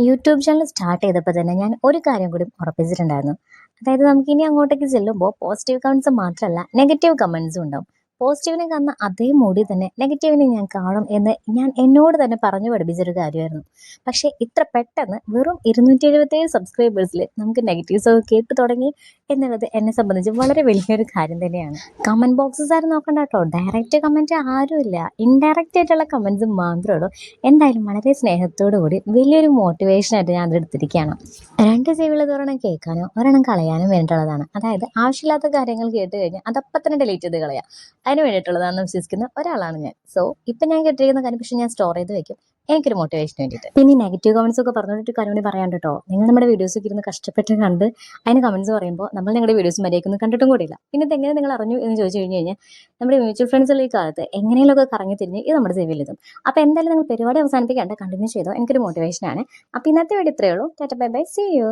YouTube channel start ചെയ്തപ്പോൾ തന്നെ ഞാൻ ഒരു കാര്യം കൂടി ഉറപ്പിച്ചിട്ടുണ്ടായിരുന്നു. അതായത് നമുക്കിനി അങ്ങോട്ടേക്ക് ചെല്ലുമ്പോൾ പോസിറ്റീവ് കമൻസ് മാത്രമല്ല നെഗറ്റീവ് കമൻസും ഉണ്ടാവും. പോസിറ്റീവിനെ കാണുന്ന അതേ മൂഡിൽ തന്നെ നെഗറ്റീവിനെ ഞാൻ കാണും എന്ന് ഞാൻ എന്നോട് തന്നെ പറഞ്ഞു പഠിപ്പിച്ചൊരു കാര്യമായിരുന്നു. പക്ഷേ ഇത്ര പെട്ടെന്ന് വെറും 277 സബ്സ്ക്രൈബേഴ്സിൽ നമുക്ക് നെഗറ്റീവ്സ് ഒക്കെ കേട്ട് തുടങ്ങി എന്നുള്ളത് എന്നെ സംബന്ധിച്ച് വളരെ വലിയൊരു കാര്യം തന്നെയാണ്. കമൻറ്റ് ബോക്സസ് ആരും നോക്കണ്ട കേട്ടോ, ഡയറക്റ്റ് കമൻറ്റ് ആരുമില്ല, ഇൻഡയറക്റ്റ് ആയിട്ടുള്ള കമൻസ് മാത്രമേ ഉള്ളൂ. എന്തായാലും വളരെ സ്നേഹത്തോടു കൂടി വലിയൊരു മോട്ടിവേഷനായിട്ട് ഞാൻ അതെടുത്തിരിക്കുകയാണ്. രണ്ട് ചെവിയുള്ളത് ഒരെണ്ണം കേൾക്കാനോ ഒരെണ്ണം കളയാനോ വേണ്ടിയിട്ടുള്ളതാണ്. അതായത് ആവശ്യമില്ലാത്ത കാര്യങ്ങൾ കേട്ട് കഴിഞ്ഞാൽ അതപ്പം തന്നെ ഡിലീറ്റ് ചെയ്ത് കളയാം. അതിന് വേണ്ടിയിട്ടുള്ളതാണെന്ന് വിശ്വസിക്കുന്ന ഒരാളാണ് ഞാൻ. സോ ഇപ്പം ഞാൻ കേട്ടിരിക്കുന്ന കാര്യം പക്ഷേ ഞാൻ സ്റ്റോർ ചെയ്ത് വെക്കും, എനിക്കൊരു മോട്ടിവേഷന് വേണ്ടിയിട്ട്. പിന്നെ നെഗറ്റീവ് കമൻസ് ഒക്കെ പറഞ്ഞിട്ട് കാര്യം കൂടി പറയാൻ കേട്ടോ, നിങ്ങൾ നമ്മുടെ വീഡിയോസ് ഒക്കെ ഇരുന്ന് കഷ്ടപ്പെട്ട് കണ്ട് അതിന് കമൻസ് പറയുമ്പോൾ നമ്മൾ നിങ്ങളുടെ വീഡിയോസ് മര്യാദയ്ക്കൊന്നും കണ്ടിട്ടും കൂടിയില്ല. പിന്നെ ഇതെങ്ങനെ നിങ്ങൾ അറിഞ്ഞു എന്ന് ചോദിച്ചു കഴിഞ്ഞ് കഴിഞ്ഞാൽ നമ്മുടെ മ്യൂച്വൽ ഫ്രണ്ട്സുള്ള ഈ കാലത്ത് എങ്ങനെയൊക്കെ കറങ്ങി തിരിഞ്ഞ് ഇത് നമ്മുടെ ചെവിയിലെത്തും. അപ്പോൾ എന്തായാലും നിങ്ങൾ പരിപാടി അവസാനിപ്പിക്കാണ്ട് കണ്ടിന്യൂ ചെയ്തോ, എനിക്കൊരു മോട്ടിവേഷനാണ്. അപ്പോൾ ഇന്നത്തെ വീഡിയോ ഇത്രയേ ഉള്ളൂ. Tata bye bye, see U.